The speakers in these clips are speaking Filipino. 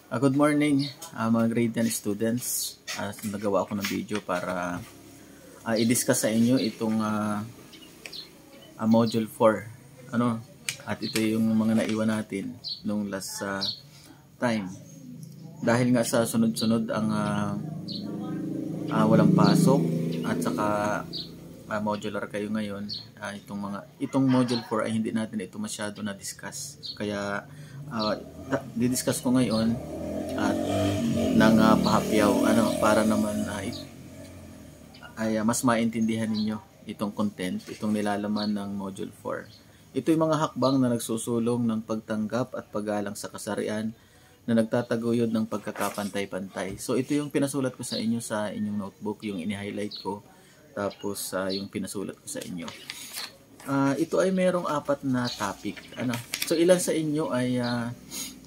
Good morning, mga grade 10 students. Nagawa ako ng video para i-discuss sa inyo itong module 4. At ito yung mga naiwan natin nung last time. Dahil nga sa sunod-sunod ang walang pasok at saka modular kayo ngayon, itong module 4 ay hindi natin ito masyado na discuss. Kaya didiscuss ko ngayon at ng pahapyaw para naman ay mas maintindihan ninyo itong content, itong nilalaman ng module 4. Ito yung mga hakbang na nagsusulong ng pagtanggap at paggalang sa kasarian na nagtataguyod ng pagkakapantay-pantay. So ito yung pinasulat ko sa inyo sa inyong notebook, yung ini-highlight ko, tapos yung pinasulat ko sa inyo. Ito ay merong 4 na topic. So ilan sa inyo ay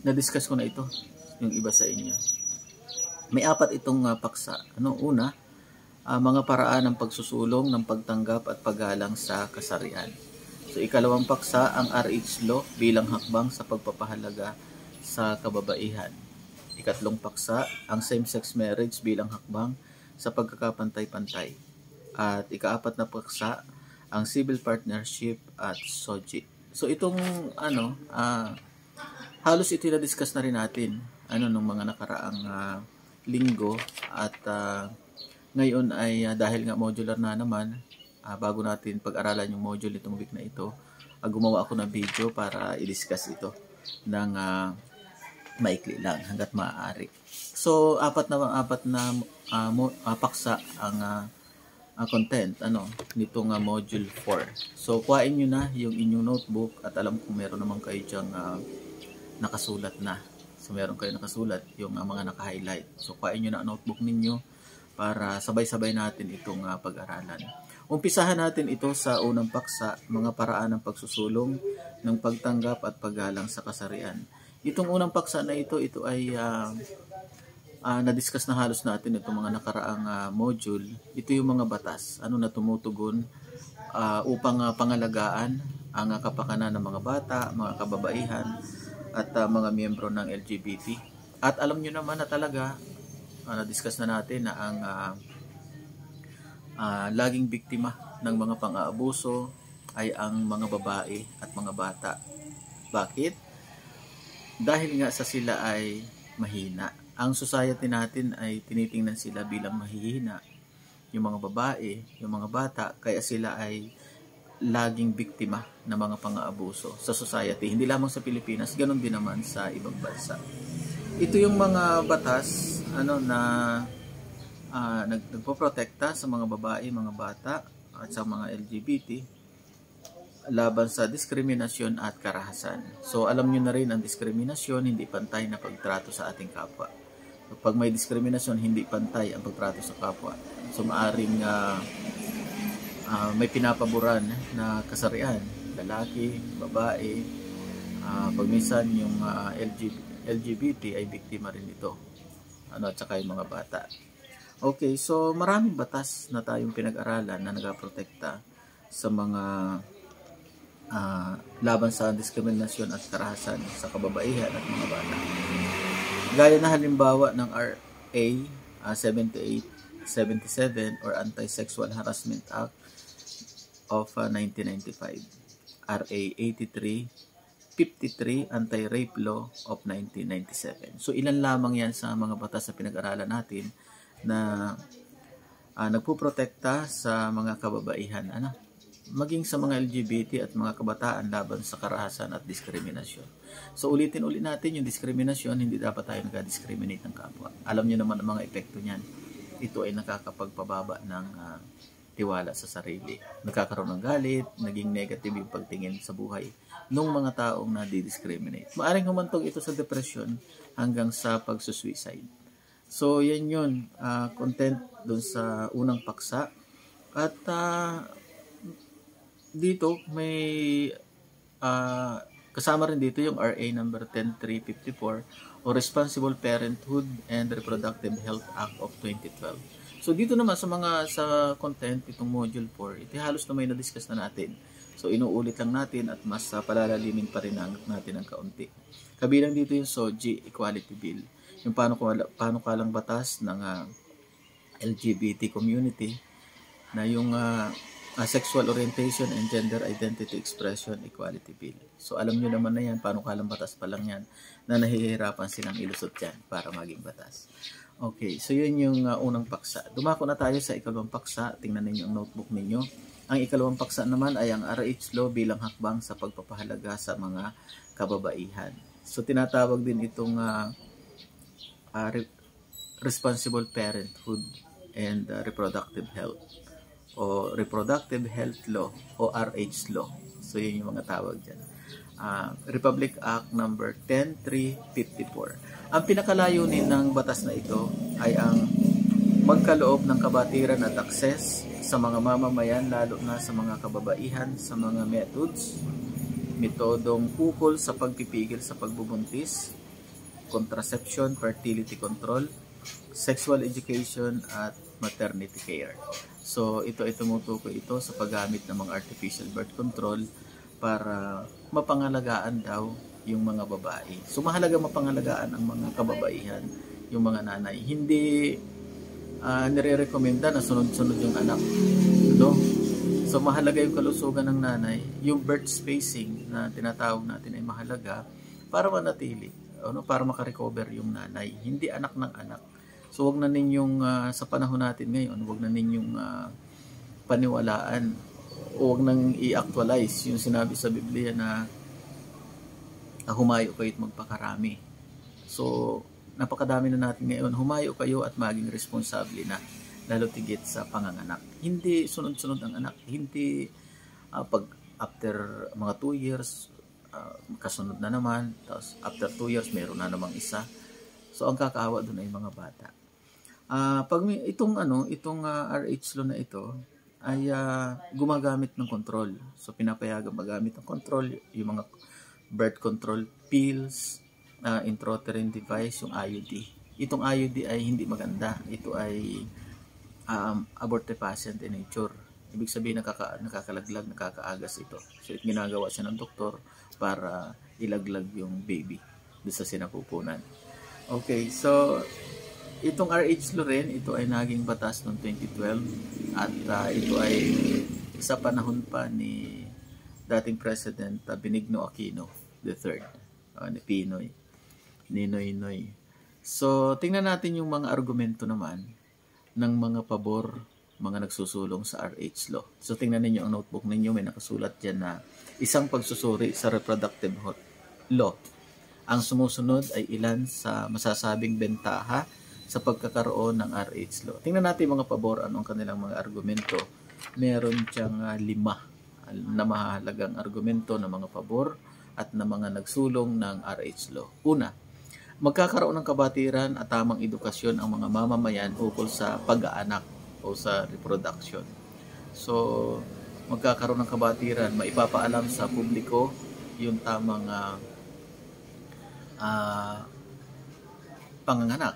na-discuss ko na ito, yung iba sa inyo. May 4 itong paksa. Una, mga paraan ng pagsusulong ng pagtanggap at paggalang sa kasarian. So ikalawang paksa, ang RH Law bilang hakbang sa pagpapahalaga sa kababaihan. Ikatlong paksa, ang same-sex marriage bilang hakbang sa pagkakapantay-pantay. At ika-4 na paksa, ang civil partnership at SOGI. So itong halos ito na-discuss na rin natin nung mga nakaraang linggo at ngayon ay dahil nga modular na naman, bago natin pag-aralan yung module itong week na ito, gumawa ako ng video para i-discuss ito ng maikli lang hanggat maaari. So apat na paksa ang content nitong module 4. So kuhain nyo na yung inyong notebook at alam kong meron naman kayo diyang nakasulat na. So meron kayo nakasulat yung mga naka-highlight. So kuhain nyo na ang notebook ninyo para sabay-sabay natin itong pag-aralan. Umpisahan natin ito sa unang paksa, mga paraan ng pagsusulong ng pagtanggap at paggalang sa kasarian. Itong unang paksa na ito ay na-discuss na halos natin itong mga nakaraang module. Ito yung mga batas na tumutugon upang pangalagaan ang kapakanan ng mga bata, mga kababaihan at mga miyembro ng LGBT. At alam nyo naman na talaga, na-discuss na natin na ang laging biktima ng mga pang-aabuso ay ang mga babae at mga bata. Bakit? Dahil nga sa sila ay mahina. Ang society natin ay tinitingnan sila bilang mahihina. Yung mga babae, yung mga bata, kaya sila ay laging biktima ng mga pang-aabuso sa society. Hindi lamang sa Pilipinas, ganoon din naman sa ibang bansa. Ito yung mga batas na nagpoprotekta sa mga babae, mga bata at sa mga LGBT laban sa diskriminasyon at karahasan. So alam nyo na rin ang diskriminasyon, hindi pantay na pagtrato sa ating kapwa. Pag may diskriminasyon, hindi pantay ang pagtrato sa kapwa. So maaring may pinapaboran na kasarian, lalaki, babae, pag minsan yung LGBT ay biktima rin ito. At saka yung mga bata. Okay, so maraming batas na tayong pinag-aralan na nagaprotekta sa mga laban sa diskriminasyon at karahasan sa kababaihan at mga bata. Gaya na halimbawa ng RA 7877 or Anti-Sexual Harassment Act of 1995, RA 8353 Anti-Rape Law of 1997. So ilan lamang yan sa mga batas na pinag-aralan natin na nagpuprotekta sa mga kababaihan, maging sa mga LGBT at mga kabataan laban sa karahasan at diskriminasyon. So ulitin natin yung diskriminasyon, hindi dapat tayo nag-discriminate ng kapwa. Alam niyo naman ang mga epekto niyan. Ito ay nakakapagpababa ng tiwala sa sarili. Nagkakaroon ng galit, naging negative yung pagtingin sa buhay ng mga taong na-discriminate. Maaring humantong ito sa depression hanggang sa pagsusuicide. So yan yun, content dun sa unang paksa. At dito may kasama rin dito yung RA number 10354 o Responsible Parenthood and Reproductive Health Act of 2012. So dito naman sa content itong module 4, ito halos na may na-discuss na natin. So inuulit lang natin at mas palalalimin pa rin natin ng kaunti. Kabilang dito yung SOGI Equality Bill. yung panukalang batas ng LGBT community na yung Sexual Orientation and Gender Identity Expression Equality Bill. So alam nyo naman na yan, panukalang batas pa lang yan, na nahihirapan silang ilusot yan para maging batas. Okay, so yun yung unang paksa. Dumako na tayo sa ikalawang paksa. Tingnan ninyo ang notebook ninyo. Ang ikalawang paksa naman ay ang RH Law bilang hakbang sa pagpapahalaga sa mga kababaihan. So tinatawag din itong Responsible Parenthood and Reproductive Health o Reproductive Health Law o RH Law. So yun yung mga tawag dyan. Republic Act number 10354. Ang pinakalayunin ng batas na ito ay ang magkaloob ng kabatiran at akses sa mga mamamayan, lalo na sa mga kababaihan, sa mga metodong ukol sa pagpipigil sa pagbubuntis, contraception, fertility control, sexual education, at maternity care. So ito ay tumutukoy ito sa paggamit ng mga artificial birth control para mapangalagaan daw yung mga babae. So mahalaga mapangalagaan ang mga kababaihan, yung mga nanay. Hindi nire-recommenda na sunod-sunod yung anak. No? So mahalaga yung kalusugan ng nanay. Yung birth spacing na tinatawag natin ay mahalaga para manatili, para makarecover yung nanay. Hindi anak ng anak. So wag na ninyong sa panahon natin ngayon, wag na ninyong paniwalaan o wag nang i-actualize yung sinabi sa Biblia na humayo kayo at magpakarami. So, napakadami na natin ngayon. Humayo kayo at maging responsable na, lalo tigit sa panganganak. Hindi sunod-sunod ang anak. Hindi pag after mga 2 years, kasunod na naman. Tapos after 2 years, meron na namang isa. So, ang kakaawa doon ay mga bata. Itong RH law na ito ay gumagamit ng control. So, pinapayagan magamit ng control yung mga birth control pills, intrauterine device, yung IUD. Itong IUD ay hindi maganda. Ito ay abortifacient in nature. Ibig sabihin nakakalaglag, nakakaagas ito. So ginagawa siya ng doktor para ilaglag yung baby doon sa sinapupunan. Okay, so itong RH law rin, ito ay naging batas noong 2012 at ito ay sa panahon pa ni dating President Benigno Aquino III, ni Pinoy, ni Noy. So, tingnan natin yung mga argumento naman ng mga pabor, mga nagsusulong sa RH law. So, tingnan ninyo ang notebook ninyo, may nakasulat dyan na isang pagsusuri sa reproductive law. Ang sumusunod ay ilan sa masasabing bentaha sa pagkakaroon ng RH law. Tingnan natin mga pabor, anong kanilang mga argumento. Meron siyang 5 na mahalagang argumento ng mga pabor at ng mga nagsulong ng RH law. Una, magkakaroon ng kabatiran at tamang edukasyon ang mga mamamayan ukol sa pag-aanak o sa reproduction. So, magkakaroon ng kabatiran, maipapaalam sa publiko yung tamang panganganak.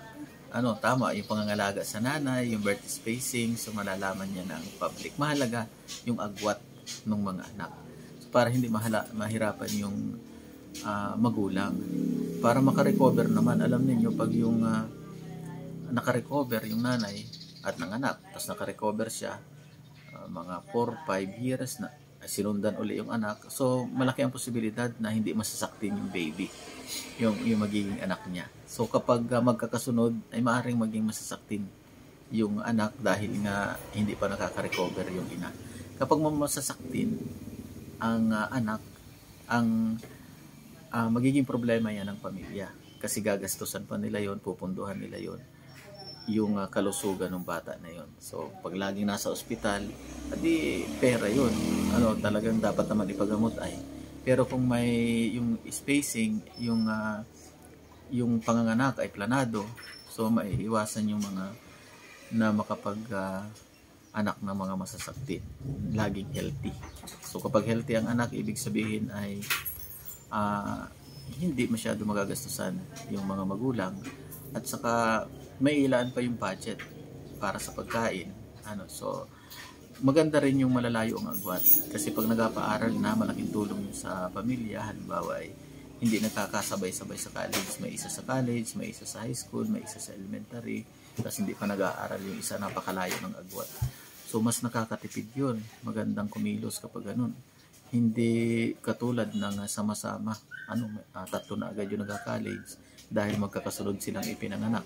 Tama, yung pangangalaga sa nanay, yung birth spacing, so malalaman niya ng public. Mahalaga yung agwat ng mga anak. Para hindi mahirapan yung magulang. Para makarecover naman, alam niyo pag yung nakarecover yung nanay at nanganak, tapos nakarecover siya, mga 4-5 years na sinundan uli yung anak, so malaki ang posibilidad na hindi masasaktin yung baby, yung magiging anak niya. So kapag magkakasunod, ay maaaring maging masasaktin yung anak dahil nga hindi pa nakaka-recover yung ina. Kapag masasaktin ang anak, ang magiging problema yan ng pamilya. Kasi gagastusan pa nila yon, pupunduhan nila yon, yung kalusugan ng bata na yon. So, pag laging nasa ospital, adi pera yon. Talagang dapat naman ipagamot ay. Pero kung may yung spacing, yung panganganak ay planado, so maiiwasan yung mga na makapag anak ng mga masasaktin, laging healthy. So kapag healthy ang anak, ibig sabihin ay hindi masyado magagastusan yung mga magulang, at saka may ilaan pa yung budget para sa pagkain. So maganda rin yung malalayo ang agwat, kasi pag nagpapaaral na, malaking tulong sa pamilya. Halimbawa ay hindi nakakasabay-sabay sa college. May isa sa college, may isa sa high school, may isa sa elementary, tapos hindi pa nag-aaral yung isa, napakalayo ng agwat. So mas nakakatipid yun. Magandang kumilos kapag ganun. Hindi katulad ng sama-sama, tatlo na agad yung nagka-college dahil magkakasunod silang ipinanganak.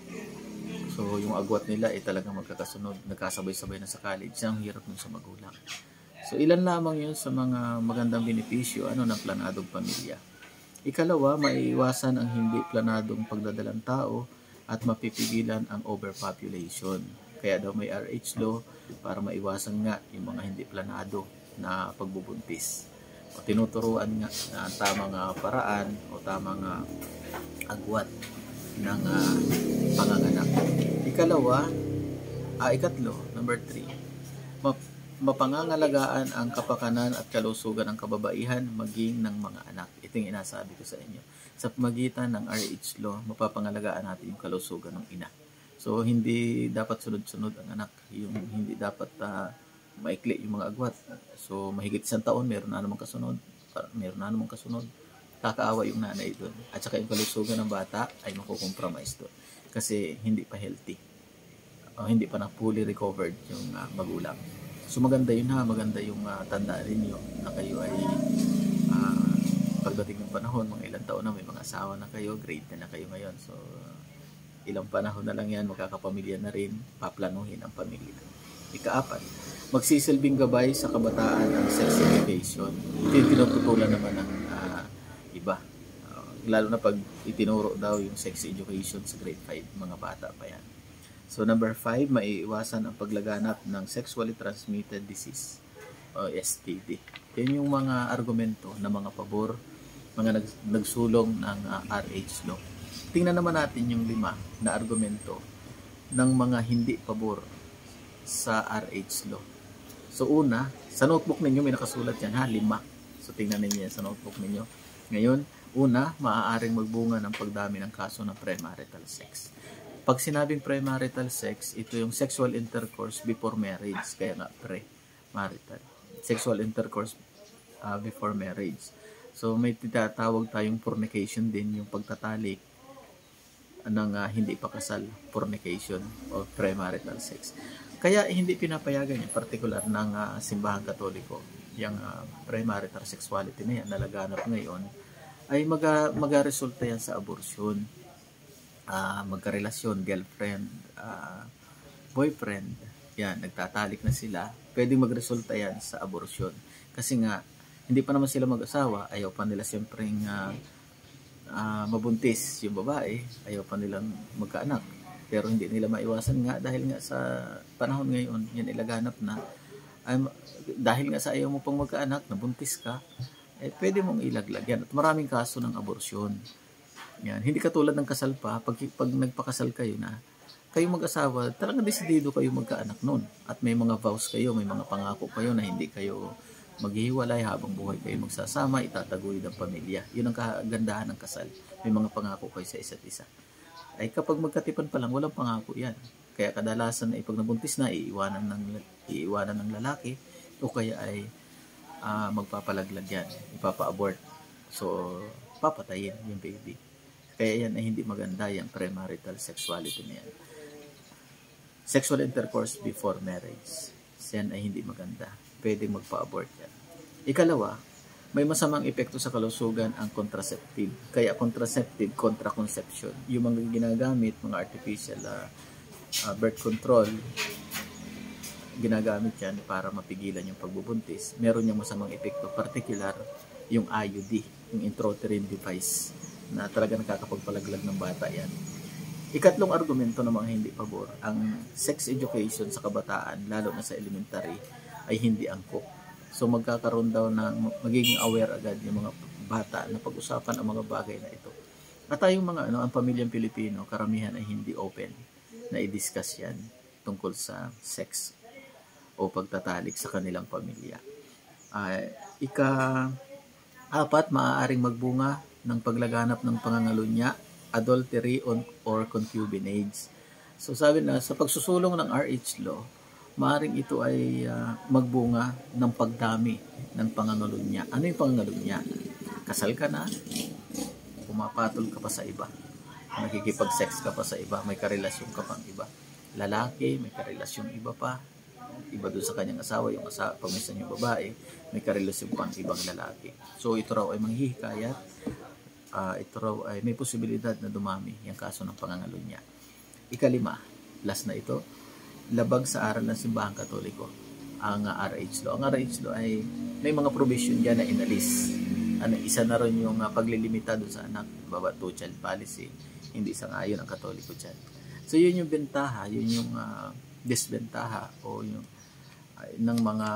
So yung agwat nila ay talagang magkakasunod, nagkasabay-sabay na sa college. Ang hirap nun sa magulang. So ilan lamang yun sa mga magandang benepisyo ng planadong pamilya. Ikalawa, maiiwasan ang hindi planadong pagdadalang tao at mapipigilan ang overpopulation. Kaya daw may RH law para maiwasan nga yung mga hindi planado na pagbubuntis. O tinuturuan nga na ang tamang paraan o tamang agwat ng panganganak. Ikatlo, number 3, mapangangalagaan ang kapakanan at kalusugan ng kababaihan maging ng mga anak. Ito yung inasabi ko sa inyo. Sa pamagitan ng RH law, mapapangalagaan natin yung kalusugan ng ina. So, hindi dapat sunod-sunod ang anak. Yung hindi dapat maikli yung mga agwat. So, mahigit 1 taon, meron na namang kasunod. Kakaawa yung nanay doon. At saka yung kalusugan ng bata ay makukompromise doon. Kasi hindi pa healthy. O hindi pa na fully recovered yung magulang. So, maganda yun maganda yung tandaan ninyo na kayo ay pagdating ng panahon, mga ilang taon na, may mga asawa na kayo, grade na kayo ngayon. So, ilang panahon na lang yan, magkakapamilya na rin, paplanuhin ang pamilya. Ika-4, magsisilbing gabay sa kabataan ang sex education. Ito yung tinututulan naman ng iba. Lalo na pag itinuro daw yung sex education sa grade 5, mga bata pa yan. So number 5, maiiwasan ang paglaganap ng sexually transmitted disease o STD. Yan yung mga argumento na mga pabor, mga nagsulong ng RH law. Tingnan naman natin yung 5 na argumento ng mga hindi pabor sa RH law. So una, sa notebook ninyo may nakasulat yan 5. So tingnan ninyo yan sa notebook ninyo. Ngayon, una, maaaring magbunga ng pagdami ng kaso ng premarital sex. Pag sinabing premarital sex, ito yung sexual intercourse before marriage, kaya nga premarital. Sexual intercourse before marriage. So may tinatawag tayong fornication din, yung pagtatalik ng hindi pa kasal, fornication o premarital sex. Kaya hindi pinapayagan yung particular ng simbahang katoliko, yung premarital sexuality na yan, nalaganap ngayon, ay magaresulta yan sa abortion, magkarelasyon, girlfriend, boyfriend, yan, nagtatalik na sila, pwedeng magresulta yan sa abortion. Kasi nga, hindi pa naman sila mag-asawa, ayaw pa nila siyempreng mabuntis yung babae, ayaw pa nilang magkaanak. Pero hindi nila maiwasan nga dahil nga sa panahon ngayon, yan ilaganap na, dahil nga sa ayaw mo pang magkaanak, nabuntis ka, pwede mong ilaglag yan. At maraming kaso ng abortion. Yan. Hindi katulad ng kasal pa, pag nagpakasal kayo na, kayo mag-asawa, talagang desidido kayo magkaanak nun. At may mga vows kayo, may mga pangako kayo na hindi kayo maghihiwalay habang buhay kayo magsasama, itataguyod ang pamilya. Yun ang kagandahan ng kasal. May mga pangako kayo sa isa't isa. Ay kapag magkatipan pa lang, walang pangako yan. Kaya kadalasan na pag nabuntis na, iiwanan ng lalaki o kaya ay magpapalaglag yan, ipapa-abort. So, papatayin yung baby. Kaya yan ay hindi maganda yung premarital sexuality na yan. Sexual intercourse before marriage. Yan ay hindi maganda. Pwedeng magpa-abort yan. Ikalawa, may masamang epekto sa kalusugan ang contraceptive. Kaya contraceptive, contraconception. Yung mga ginagamit, mga artificial birth control, ginagamit yan para mapigilan yung pagbubuntis. Meron yung masamang epekto, particular yung IUD, yung intrauterine device, na talaga nakakapagpalaglag ng bata yan. Ikatlong argumento ng mga hindi pabor, ang sex education sa kabataan, lalo na sa elementary, ay hindi angkop. So magkakaroon daw ng magiging aware agad yung mga bata na pag-usapan ang mga bagay na ito. At tayong mga ang pamilyang Pilipino, karamihan ay hindi open na i-discuss yan tungkol sa sex o pagtatalik sa kanilang pamilya. Ika-4, maaaring magbunga ng paglaganap ng pangangalunya, adultery or concubinage. So sabi na, sa pagsusulong ng RH law, maaaring ito ay magbunga ng pagdami ng pangangalunya. Ano yung pangangalunya? Kasal ka na, pumapatol ka pa sa iba, nakikipag-sex ka pa sa iba, may karelasyon ka pang iba. Lalaki, may karelasyon iba pa, iba doon sa kanyang asawa, yung asawa, pag minsan yung babae, may karelasyon pang ibang lalaki. So ito raw ay manghihikayat, ito raw ay may posibilidad na dumami yung kaso ng pangangalunya. Ikalima, last na ito, labag sa aral ng Simbahang Katoliko, ang RH Law. Ang RH Law ay may mga provision dyan na inalis. Isa na rin yung paglilimita doon sa anak, baba two-child policy, hindi sang-ayon ang Katoliko dyan. So yun yung bentaha, yun yung disbentaha o yung ng mga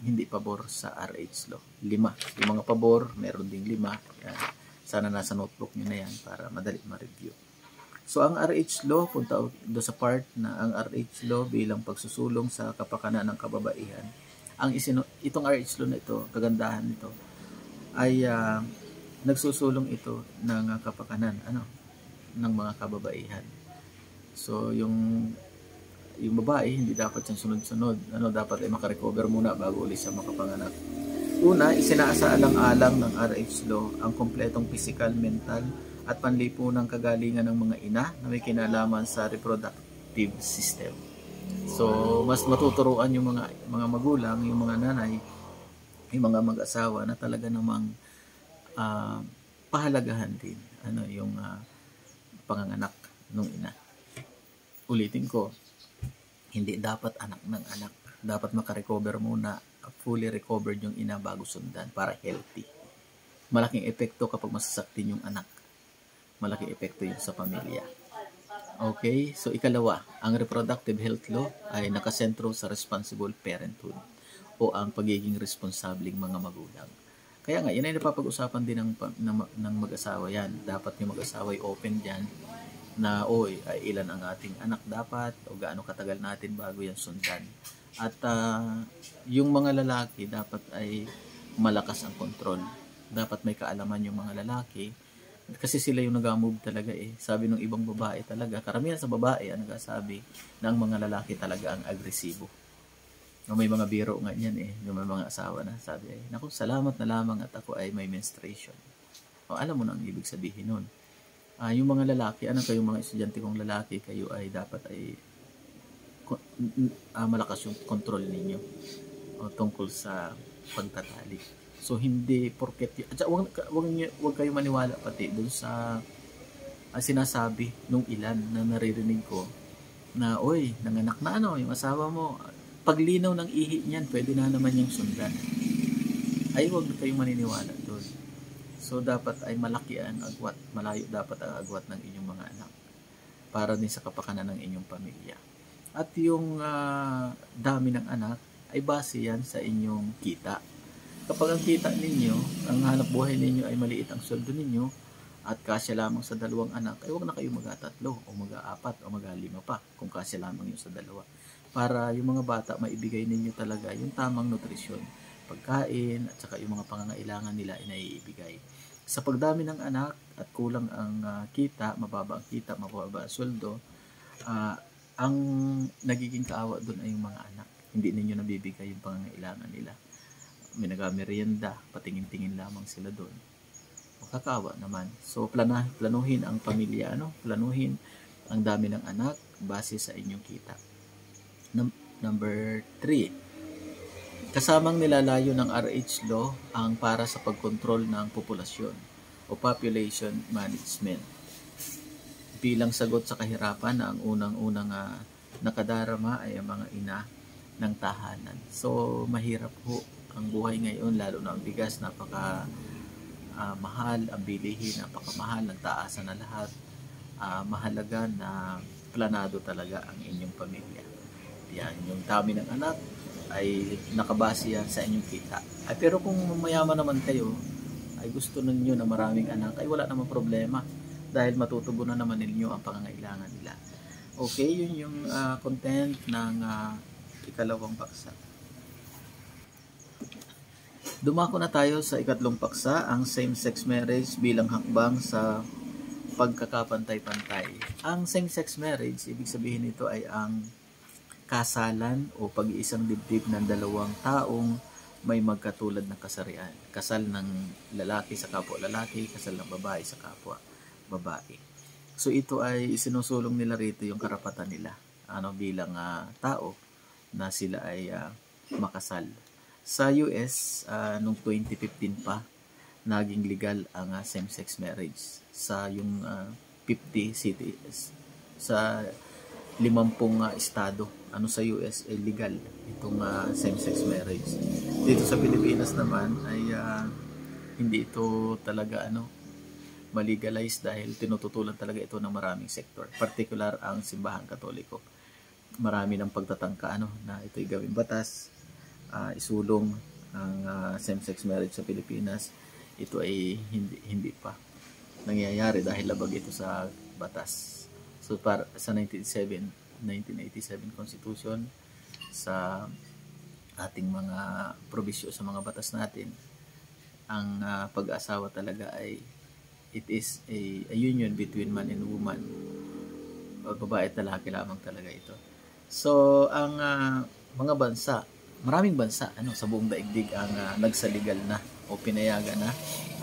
hindi pabor sa RH Law. 5. Yung mga pabor, meron ding 5. Yan. Sana nasa notebook nyo na yan para madali ma-review. So ang RH Law, punta do sa part na ang RH Law bilang pagsusulong sa kapakanan ng kababaihan. Itong RH Law na ito, kagandahan nito, ay nagsusulong ito ng kapakanan ng mga kababaihan. So yung babae, hindi dapat siyang sunod-sunod. Dapat ay makarecover muna bago ulit siya makapanganak. Una, isinaasalang-alang ng RH Law ang kompletong physical, mental, at panlipunang kagalingan ng mga ina na may kinalaman sa reproductive system. So, mas matuturuan yung mga magulang, yung mga nanay, yung mga mag-asawa na talaga namang pahalagahan din yung panganganak ng ina. Ulitin ko, hindi dapat anak ng anak. Dapat makarecover muna, fully recovered yung ina bago sundan para healthy. Malaking epekto kapag masasaktin yung anak. Malaking epekto yun sa pamilya. Okay, so ikalawa, ang reproductive health law ay nakasentro sa responsible parenthood o ang pagiging responsabling mga magulang. Kaya nga, yan ay napapag-usapan din ng mag-asawa yan. Dapat yung mag-asawa ay open dyan na ilan ang ating anak dapat o gaano katagal natin bago yan sundan. At yung mga lalaki dapat ay malakas ang kontrol. Dapat may kaalaman yung mga lalaki kasi sila yung nag-move talaga Sabi ng ibang babae talaga, karamihan sa babae ang nagsasabi na ang mga lalaki talaga ang agresibo. May mga biro nga yan yung may mga asawa na sabi naku, salamat na lamang at ako ay may menstruation. Alam mo na ang ibig sabihin nun. Yung mga lalaki, kayong mga estudyante kong lalaki, kayo ay dapat ay malakas yung control ninyo tungkol sa pagtatali. So hindi porket wag kayo maniwala pati doon sa sinasabi nung ilan na naririnig ko na nanganak na yung asawa mo, paglinaw ng ihi niyan pwede na naman yung sundan. Wag kayong maniniwala doon. So dapat ay malaki ang agwat, malayo dapat ang agwat ng inyong mga anak para din sa kapakanan ng inyong pamilya. At yung dami ng anak ay base yan sa inyong kita. Kapag ang kita ninyo, ang hanap buhay ninyo ay maliit ang sweldo ninyo at kasya lamang sa 2 anak, ay huwag na kayo mag-3 o mag-4 o mag-5 pa kung kasya lamang yung sa 2. Para yung mga bata maibigay ninyo talaga yung tamang nutrisyon, pagkain at saka yung mga pangangailangan nila ay naiibigay. Sa pagdami ng anak at kulang ang kita, mababa ang kita, mababa ang sweldo, ang nagiging kaawa doon ay yung mga anak. Hindi ninyo nabibigay yung pangangailangan nila. May nag-merienda, patingin-tingin lamang sila doon. Makakawa naman. So planuhin ang pamilya, planuhin ang dami ng anak base sa inyong kita. Number 3. Kasamang nilalayo ng RH Law ang para sa pagkontrol ng populasyon o population management. Bilang sagot sa kahirapan na ang unang-unang nakadarama ay ang mga ina ng tahanan. So mahirap po ang buhay ngayon, lalo na ang bigas, mahal, ang bilihin, napakamahal, nagtaasan na lahat. Mahalaga na planado talaga ang inyong pamilya. Yan, yung dami ng anak ay nakabase yan sa inyong kita. Pero kung mayaman naman kayo, ay gusto ninyo na maraming anak, ay wala namang problema dahil matutugunan naman ninyo ang pangangailangan nila. Okay, yun yung content ng ikalawang paksa. Dumako na tayo sa ikatlong paksa, ang same-sex marriage bilang hakbang sa pagkakapantay-pantay. Ang same-sex marriage, ibig sabihin nito ay ang kasalan o pag-iisang dibdib ng 2 taong may magkatulad na kasarian. Kasal ng lalaki sa kapwa lalaki, kasal ng babae sa kapwa babae. So ito ay isinusulong nila rito yung karapatan nila bilang tao na sila ay makasal. Sa US, noong 2015 pa, naging legal ang same-sex marriage sa yung 50 cities, sa 50 estado sa US ay legal itong same-sex marriage. Dito sa Pilipinas naman ay hindi ito talaga malegalize dahil tinututulan talaga ito ng maraming sektor, particular ang simbahan Katoliko. Marami ng pagtatangka na ito'y gawing batas, isulong ang same-sex marriage sa Pilipinas. Ito ay hindi pa nangyayari dahil labag ito sa batas. So sa 1987 Constitution, sa ating mga probisyo sa mga batas natin, ang pag-asawa talaga ay it is a union between man and woman. Babae at lalaki lamang talaga ito. So ang mga bansa, maraming bansa sa buong daigdig ang nagsaligal na o pinayagan na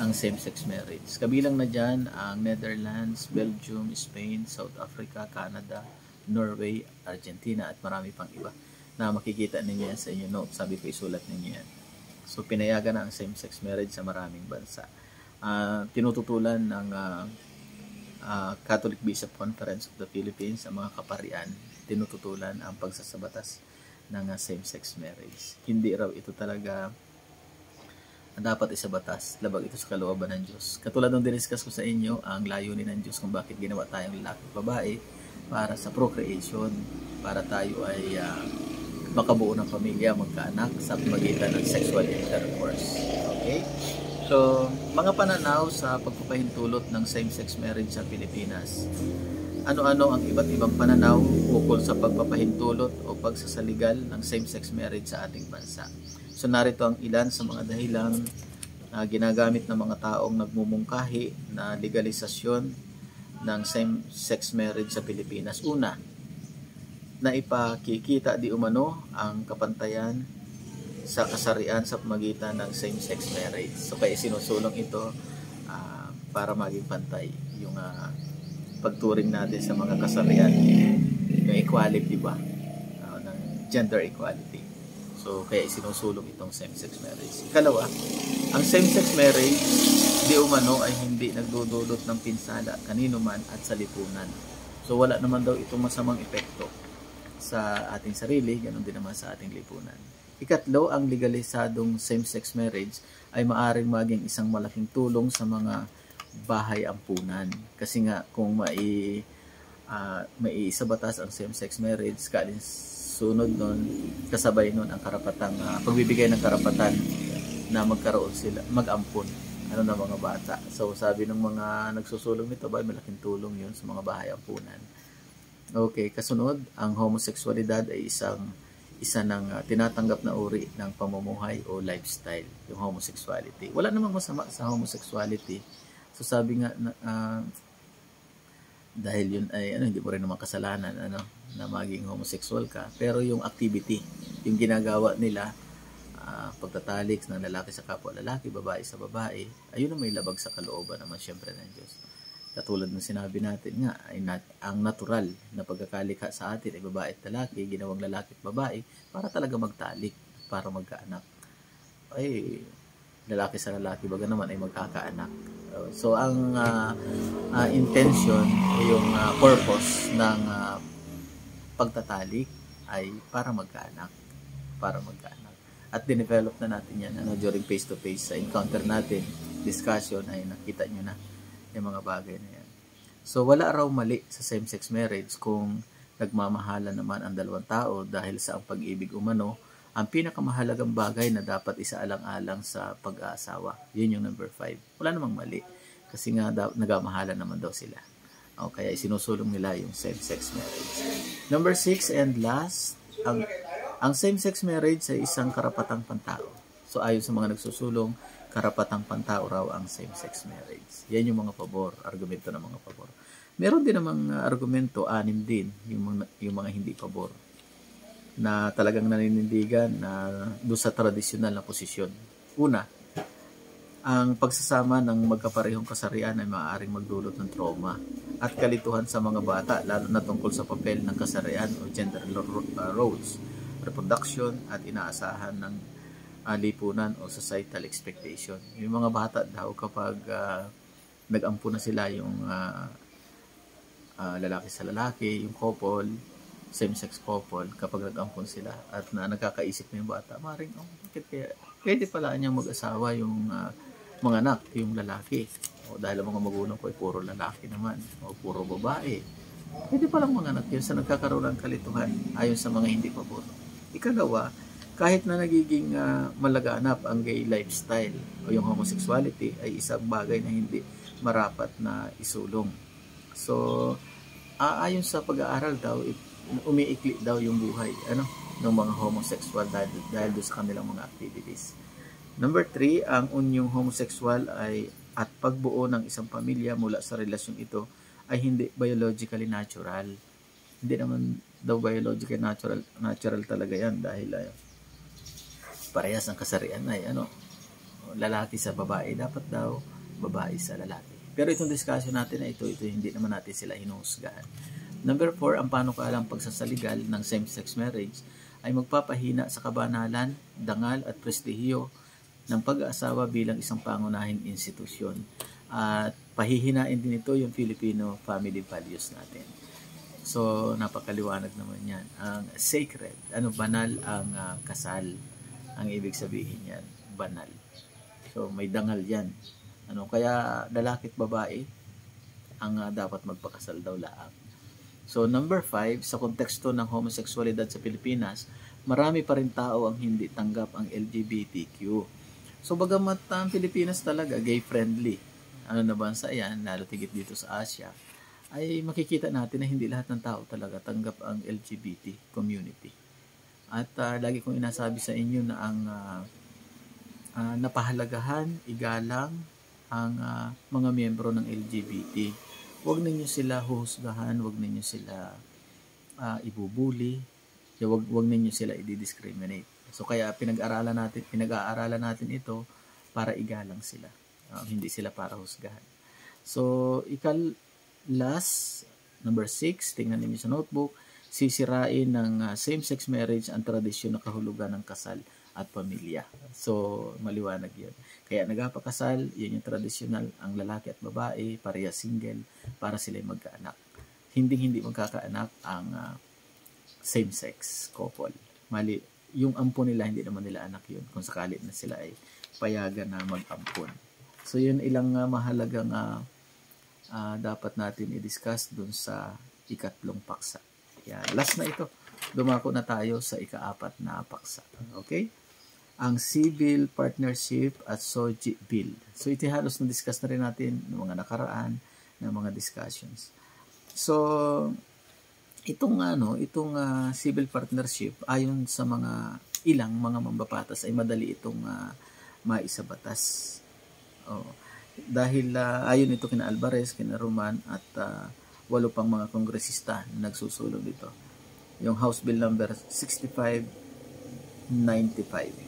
ang same-sex marriage. Kabilang na dyan ang Netherlands, Belgium, Spain, South Africa, Canada, Norway, Argentina at marami pang iba na makikita ninyo yan sa inyo note. Sabi ko isulat ninyo yan. So pinayagan na ang same-sex marriage sa maraming bansa. Tinututulan ng Catholic Bishop Conference of the Philippines, ang mga kaparian, tinututulan ang pagsasabatas ng same-sex marriage. Hindi raw ito talaga dapat isabatas, labag ito sa kalooban ng Diyos. Katulad ng diniscuss ko sa inyo, ang layunin ng Diyos kung bakit ginawa tayong lalaki at babae para sa procreation, para tayo ay makabuo ng pamilya, magkaanak sa pagitan ng sexual intercourse. Okay? So, mga pananaw sa pagpapahintulot ng same-sex marriage sa Pilipinas. Ano-ano ang iba't ibang pananaw ukol sa pagpapahintulot o pagsasaligal ng same-sex marriage sa ating bansa. So narito ang ilan sa mga dahilan na ginagamit ng mga taong nagmumungkahi na legalisasyon ng same-sex marriage sa Pilipinas. Una, na ipakikita di umano ang kapantayan sa kasarian sa pamagitan ng same-sex marriage. So kaya sinusulong ito para maging pantay yung pagturing natin sa mga kasarian, yung equality ba, ng gender equality. So, kaya isinusulong itong same-sex marriage. Ikalawa, ang same-sex marriage di umano ay hindi nagdudulot ng pinsala kanino man at sa lipunan. So, wala naman daw itong masamang epekto sa ating sarili, ganun din naman sa ating lipunan. Ikatlo, ang legalisadong same-sex marriage ay maaring maging isang malaking tulong sa mga bahay ampunan. Kasi nga, kung maisabatas ang same-sex marriage, sunod nun, kasabay nun ang karapatang, pagbibigay ng karapatan na magkaroon sila, mag-ampon ng mga bata. So sabi ng mga nagsusulong nito, malaking tulong yun sa mga bahay ampunan. Okay, kasunod, ang homosexualidad ay isa ng tinatanggap na uri ng pamumuhay o lifestyle, yung homosexuality. Wala namang masama sa homosexuality. So sabi nga, dahil yun ay hindi mo rin naman kasalanan na maging homosexual ka, pero yung activity, yung ginagawa nila, pagtatalik ng lalaki sa kapwa lalaki, babae sa babae, ayun na may labag sa kalooban naman syempre ng Diyos. Katulad ng sinabi natin nga, ang natural na pagkakalikha sa atin ay babae at lalaki, ginawang lalaki at babae para talaga magtalik, para magkaanak. Ay lalaki sa lalaki, baga naman ay magkakaanak. So ang intention, yung purpose ng pagtatalik ay para magkaanak, at dinevelop na natin yan during face-to-face sa encounter natin, discussion, ay nakita nyo na yung mga bagay na yan. So wala raw mali sa same-sex marriage kung nagmamahalan naman ang dalawang tao, dahil sa ang pag-ibig umano ang pinakamahalagang bagay na dapat isaalang-alang sa pag-aasawa. Yun yung number 5. Wala namang mali. Kasi nga nagmamahalan naman daw sila. O, kaya isinusulong nila yung same-sex marriage. Number 6 and last, ang same-sex marriage ay isang karapatang pantao. So ayon sa mga nagsusulong, karapatang pantao raw ang same-sex marriage. Yan yung mga pabor, argumento ng mga pabor. Meron din namang argumento, 6 din, yung mga hindi pabor. na talagang naninindigan na doon sa tradisyonal na posisyon. Una, ang pagsasama ng magkaparehong kasarian ay maaaring magdulot ng trauma at kalituhan sa mga bata, lalo na tungkol sa papel ng kasarian o gender roles, reproduction at inaasahan ng lipunan o societal expectation. Yung mga bata daw kapag nag-ampo na sila, yung lalaki sa lalaki, yung couple, same-sex couple, kapag nag-ampon sila at nagkakaisip na yung bata, maring, bakit kaya pwede pala niyang mag-asawa yung mga anak, yung lalaki. O dahil ang mga magulang ko ay puro lalaki naman, o puro babae. Pwede palang mga anak yun sa nagkakaroon ng kalituhan ayon sa mga hindi pabor. Ikalawa, kahit na nagiging malaganap ang gay lifestyle o yung homosexuality ay isang bagay na hindi marapat na isulong. So, ayon sa pag-aaral daw, umiikli daw yung buhay ng mga homosexual dahil doon sa kanilang mga activities. Number 3, ang unyong homosexual ay at pagbuo ng isang pamilya mula sa relasyon ito ay hindi biologically natural. Hindi naman daw biologically natural talaga yan dahil parehas ang kasarian ay lalaki sa babae, dapat daw babae sa lalaki. Pero itong discussion natin na ito hindi naman natin sila hinuhusgahan. Number 4, ang panukalang pagsasaligal ng same-sex marriage ay magpapahina sa kabanalan, dangal at prestihiyo ng pag-aasawa bilang isang pangunahing institusyon. At pahihinain din ito yung Filipino family values natin. So, napakaliwanag naman yan. Ang sacred, banal ang kasal. Ang ibig sabihin yan, banal. So, may dangal yan. Kaya lalaki at babae ang dapat magpakasal daw laang. So, number 5, sa konteksto ng homosexualidad sa Pilipinas, marami pa rin tao ang hindi tanggap ang LGBTQ. So, bagamat ang Pilipinas talaga gay-friendly, na bansa yan, lalo tigit dito sa Asia, ay makikita natin na hindi lahat ng tao talaga tanggap ang LGBT community. At lagi kong inasabi sa inyo na ang napahalagahan, igalang ang mga miyembro ng LGBT. Huwag ninyo sila huhusgahan, huwag ninyo sila ibubuli, huwag ninyo sila i-discriminate. So kaya pinag-aaralan natin ito para igalang sila. Hindi sila para husgahan. So last, number 6, tingnan niyo sa notebook, sisirain ng same-sex marriage ang tradisyon na kahulugan ng kasal at pamilya. So, maliwanag yun. Kaya nagpapakasal, yun yung tradisyonal, ang lalaki at babae, pareha single, para sila magkaanak. Hindi magkakaanak ang same-sex couple. Mali, yung ampon nila, hindi naman nila anak yun, kung sakali na sila ay payagan na mag-ampon. So, yun ilang mahalagang dapat natin i-discuss dun sa ikatlong paksa. Yan. Last na ito. Dumako na tayo sa ika-4 na paksa. Okay? Ang Civil Partnership at SOGI Bill. So, ito halos na-discuss na rin natin ng mga nakaraan ng mga discussions. So, itong Civil Partnership, ayon sa mga ilang mga mambabatas, ay madali itong maisabatas. Dahil ayon ito kina Alvarez, kina Roman at 8 pang mga kongresista na nagsusulong dito. Yung House Bill number 6595.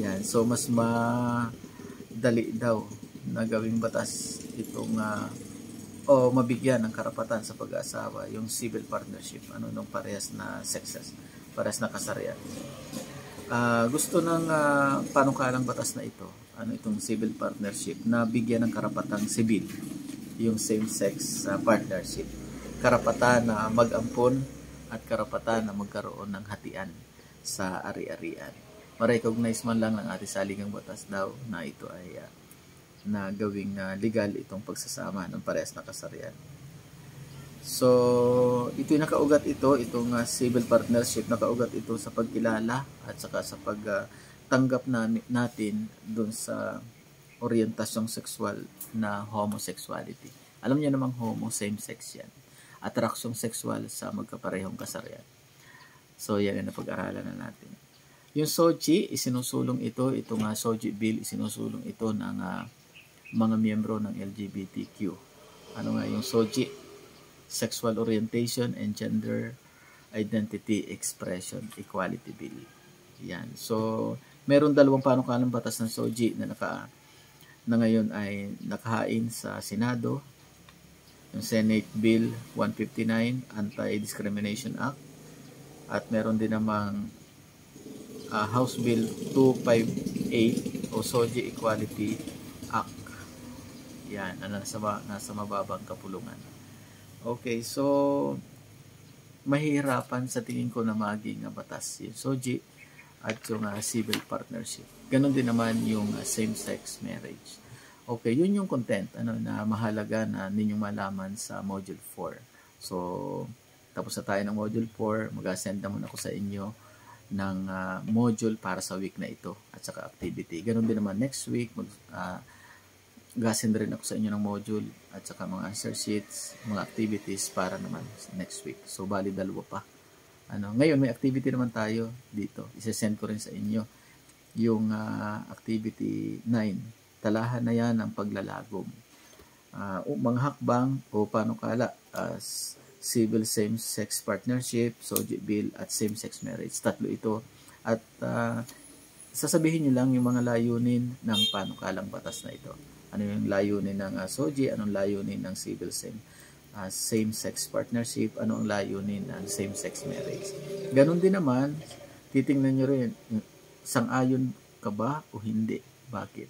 Yan. So, mas madali daw na gawing batas itong mabigyan ng karapatan sa pag-aasawa yung civil partnership, nung parehas na sexes, parehas na kasarian. Gusto ng panukalang batas na ito, itong civil partnership, na bigyan ng karapatang sibil yung same-sex partnership. Karapatan na mag-ampon at karapatan na magkaroon ng hatian sa ari-arian. Ma-recognize man lang ng ating saligang batas daw na ito ay na gawing legal itong pagsasama ng parehas na kasarian. So, ito yung nakaugat itong civil partnership, nakaugat ito sa pagkilala at saka sa pagtanggap natin dun sa orientasyong sexual na homosexuality. Alam niyo namang homo, same-sex yan. Atraksyong sexual sa magkaparehong kasarian. So, yan ang napag-aralan na natin. Yung SOGI, isinusulong itong SOGI bill, isinusulong ito ng mga miyembro ng LGBTQ. Ano nga yung SOGI? Sexual Orientation and Gender Identity Expression Equality Bill. Yan. So, meron dalawang panukalang batas ng SOGI na ngayon ay nakahain sa Senado. Yung Senate Bill 159, Anti-Discrimination Act. At meron din namang House Bill 258 o SOGI Equality Act. Yan, nasa mababang kapulungan. Okay, so mahihirapan sa tingin ko na maging batas yung SOGI at yung civil partnership. Ganon din naman yung same-sex marriage. Okay, yun yung content na mahalaga na ninyong malaman sa Module 4. So, tapos na tayo ng Module 4, mag-send naman ako sa inyo ng module para sa week na ito at saka activity. Ganon din naman next week, mag-send rin ako sa inyo ng module at saka mga answer sheets, mga activities para naman next week. So, bali dalawa pa. Ngayon, may activity naman tayo dito. Isesend ko rin sa inyo yung activity 9. Talahan na yan ang paglalagom. Mga hakbang o panukala, civil same-sex partnership, SOGI bill, at same-sex marriage. Tatlo ito. At sasabihin nyo lang yung mga layunin ng panukalang batas na ito. Ano yung layunin ng SOGI, anong layunin ng civil same-sex partnership, ano ang layunin ng same-sex marriage. Ganon din naman, titingnan nyo rin, sang-ayon ka ba o hindi? Bakit?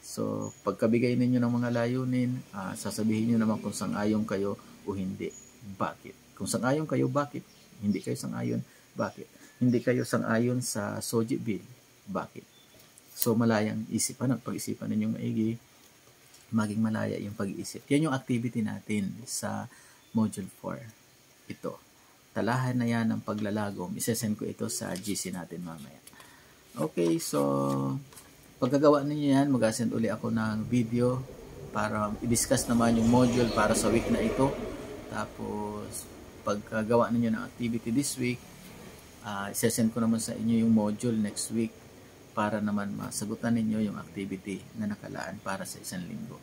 So, pagkabigay ninyo ng mga layunin, sasabihin nyo naman kung sang-ayon kayo o hindi. Bakit? Kung sang-ayon kayo, bakit? Hindi kayo sang-ayon, bakit? Hindi kayo sang-ayon sa SOGI bill, bakit? So, malayang isipan at pag-isipan ninyong maigi, maging malaya yung pag-iisip. Yan yung activity natin sa Module 4. Ito. Talahan na yan ng paglalagom. Isesend ko ito sa GC natin mamaya. Okay, so pagkagawa ninyo yan, mag-send uli ako ng video para i-discuss naman yung module para sa week na ito. Tapos, pagkagawa ninyo ng activity this week, isesend ko naman sa inyo yung module next week para naman masagutan ninyo yung activity na nakalaan para sa isang linggo.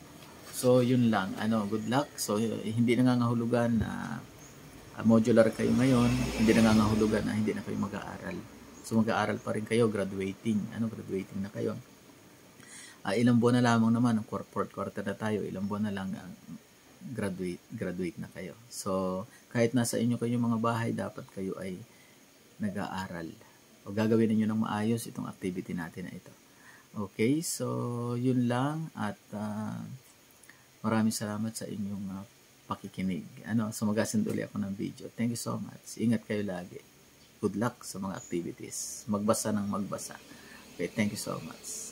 So, yun lang. Good luck. So, hindi nangangahulugan na modular kayo ngayon. Hindi nangangahulugan na hindi na kayo mag-aaral. So, mag-aaral pa rin kayo, graduating. Graduating na kayo. Ilang buwan na lamang naman, fourth quarter na tayo, ilang buwan na lang graduate na kayo. So, kahit nasa inyo kayo mga bahay, dapat kayo ay nag-aaral. O gagawin niyo ng maayos itong activity natin na ito. Okay, so yun lang at maraming salamat sa inyong pakikinig. So mag-send uli ako ng video. Thank you so much. Ingat kayo lagi. Good luck sa mga activities. Magbasa ng magbasa. Okay, thank you so much.